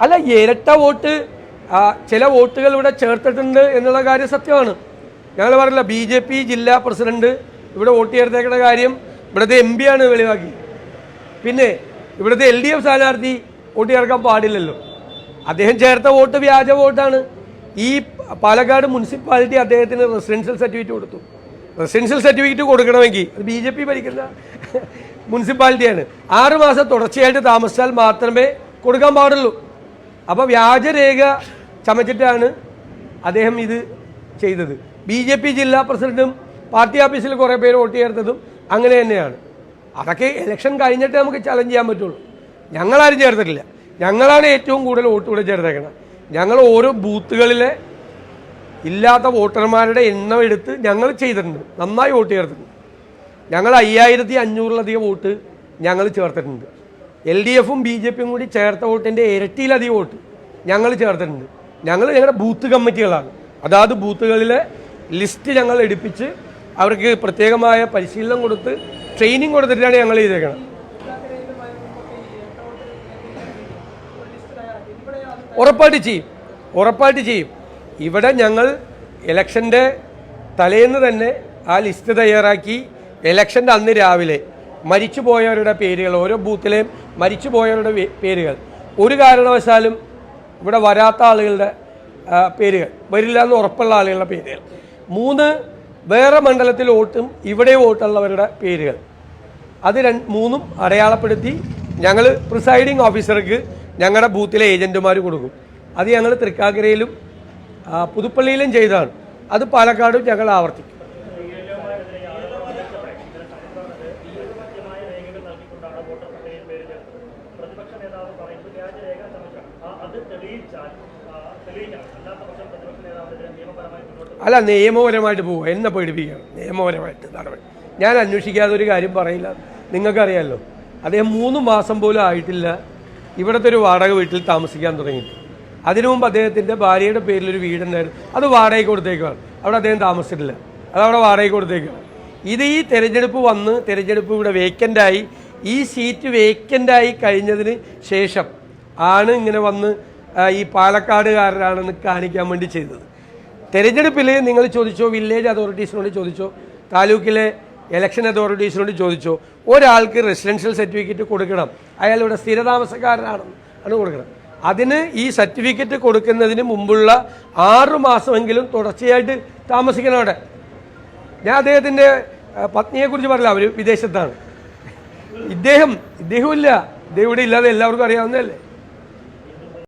അല്ല, ഇരട്ട വോട്ട് ചില വോട്ടുകൾ ഇവിടെ ചേർത്തിട്ടുണ്ട് എന്നുള്ള കാര്യം സത്യമാണ്. ഞങ്ങൾ പറഞ്ഞില്ല, BJP ജില്ലാ പ്രസിഡന്റ് ഇവിടെ വോട്ട് ചേർത്തേക്കുന്ന കാര്യം ഇവിടുത്തെ MP ആണ് വെളിവാക്കി. പിന്നെ ഇവിടുത്തെ LDF സ്ഥാനാർത്ഥി വോട്ട് ചേർക്കാൻ പാടില്ലല്ലോ. അദ്ദേഹം ചേർത്ത വോട്ട് വ്യാജ വോട്ടാണ്. ഈ പാലക്കാട് മുനിസിപ്പാലിറ്റി അദ്ദേഹത്തിന് റെസിഡൻഷ്യൽ സർട്ടിഫിക്കറ്റ് കൊടുത്തു. റെസിഡൻഷ്യൽ സർട്ടിഫിക്കറ്റ് കൊടുക്കണമെങ്കിൽ അത് BJP ഭരിക്കുന്ന മുനിസിപ്പാലിറ്റിയാണ്. 6 മാസം തുടർച്ചയായിട്ട് താമസിച്ചാൽ മാത്രമേ കൊടുക്കാൻ പാടുള്ളൂ. അപ്പോൾ വ്യാജരേഖ ചമച്ചിട്ടാണ് അദ്ദേഹം ഇത് ചെയ്തത്. BJP ജില്ലാ പ്രസിഡന്റും പാർട്ടി ഓഫീസിൽ കുറേ പേര് വോട്ട് ചേർത്തതും അങ്ങനെ തന്നെയാണ്. അതൊക്കെ ഇലക്ഷൻ കഴിഞ്ഞിട്ട് നമുക്ക് ചലഞ്ച് ചെയ്യാൻ പറ്റുള്ളൂ. ഞങ്ങളാരും ചേർത്തിട്ടില്ല. ഞങ്ങളാണ് ഏറ്റവും കൂടുതൽ വോട്ട് ഇവിടെ ചേർത്തേക്കണം. ഞങ്ങൾ ഓരോ ബൂത്തുകളിലെ ഇല്ലാത്ത വോട്ടർമാരുടെ എണ്ണം എടുത്ത് ഞങ്ങൾ ചെയ്തിട്ടുണ്ട്. നന്നായി വോട്ട് ചേർത്തിട്ടുണ്ട്. ഞങ്ങൾ 5500-ലധികം വോട്ട് ഞങ്ങൾ ചേർത്തിട്ടുണ്ട്. LDFും BJPയും കൂടി ചേർത്ത വോട്ടിൻ്റെ ഇരട്ടിയിലധികം വോട്ട് ഞങ്ങൾ ചേർത്തിട്ടുണ്ട്. ഞങ്ങളുടെ ബൂത്ത് കമ്മിറ്റികളാണ്. അതാത് ബൂത്തുകളിലെ ലിസ്റ്റ് ഞങ്ങൾ എടുപ്പിച്ച് അവർക്ക് പ്രത്യേകമായ പരിശീലനം കൊടുത്ത് ട്രെയിനിങ് കൊടുത്തിട്ടാണ് ഞങ്ങൾ ചെയ്തേക്കണം. ഉറപ്പായിട്ട് ചെയ്യും. ഇവിടെ ഞങ്ങൾ ഇലക്ഷൻ്റെ തലേന്ന് തന്നെ ആ ലിസ്റ്റ് തയ്യാറാക്കി ഇലക്ഷൻ്റെ അന്ന് രാവിലെ മരിച്ചുപോയവരുടെ പേരുകൾ, ഓരോ ബൂത്തിലെയും മരിച്ചുപോയവരുടെ പേരുകൾ, ഒരു കാരണവശാലും ഇവിടെ വരാത്ത ആളുകളുടെ പേരുകൾ, വരില്ല എന്ന് ഉറപ്പുള്ള ആളുകളുടെ പേരുകൾ, 3 വേറെ മണ്ഡലത്തിൽ വോട്ടും ഇവിടെ വോട്ടുള്ളവരുടെ പേരുകൾ, അത് 3ഉം അടയാളപ്പെടുത്തി ഞങ്ങൾ പ്രിസൈഡിങ് ഓഫീസർക്ക് ഞങ്ങളുടെ ബൂത്തിലെ ഏജൻറ്റുമാർ കൊടുക്കും. അത് ഞങ്ങൾ തൃക്കാക്കരയിലും പുതുപ്പള്ളിയിലും ചെയ്തതാണ്. അത് പാലക്കാടും ഞങ്ങൾ ആവർത്തിക്കും. അല്ല, നിയമപരമായിട്ട് പോവുക. എന്നെ പേടിപ്പിക്കുകയാണ്. നിയമപരമായിട്ട് നടപടി ഞാൻ അന്വേഷിക്കാതെ ഒരു കാര്യം പറയില്ല. നിങ്ങൾക്കറിയാമല്ലോ, അദ്ദേഹം 3 മാസം പോലും ആയിട്ടില്ല ഇവിടുത്തെ ഒരു വാടക വീട്ടിൽ താമസിക്കാൻ തുടങ്ങിയിട്ട്. അതിനു മുമ്പ് അദ്ദേഹത്തിൻ്റെ ഭാര്യയുടെ പേരിലൊരു വീടുണ്ടായിരുന്നു. അത് വാടകയ്ക്ക് കൊടുത്തേക്കാണ്. അവിടെ അദ്ദേഹം താമസിച്ചിട്ടില്ല. അതവിടെ വാടകയ്ക്ക് കൊടുത്തേക്കാണ്. ഇത് ഈ തെരഞ്ഞെടുപ്പ് ഇവിടെ വേക്കൻ്റായി, ഈ സീറ്റ് വേക്കൻ്റായി കഴിഞ്ഞതിന് ശേഷം ആണ് ഇങ്ങനെ വന്ന് ഈ പാലക്കാടുകാരനാണെന്ന് കാണിക്കാൻ വേണ്ടി ചെയ്തത്. തെരഞ്ഞെടുപ്പിൽ നിങ്ങൾ ചോദിച്ചോ, വില്ലേജ് അതോറിറ്റീസിനോട് ചോദിച്ചോ, താലൂക്കിലെ ഇലക്ഷൻ അതോറിറ്റീസിനോട് ചോദിച്ചോ, ഒരാൾക്ക് റെസിഡൻഷ്യൽ സർട്ടിഫിക്കറ്റ് കൊടുക്കണം, അയാൾ ഇവിടെ സ്ഥിരതാമസക്കാരനാണ് കൊടുക്കണം. അതിന് ഈ സർട്ടിഫിക്കറ്റ് കൊടുക്കുന്നതിന് മുമ്പുള്ള 6 മാസമെങ്കിലും തുടർച്ചയായിട്ട് താമസിക്കണം അവിടെ. ഞാൻ അദ്ദേഹത്തിൻ്റെ പത്നിയെക്കുറിച്ച് പറയില്ല, അവർ വിദേശത്താണ്. ഇദ്ദേഹം ഇല്ല, ഇദ്ദേഹം ഇവിടെ ഇല്ലാതെ എല്ലാവർക്കും അറിയാവുന്നതല്ലേ.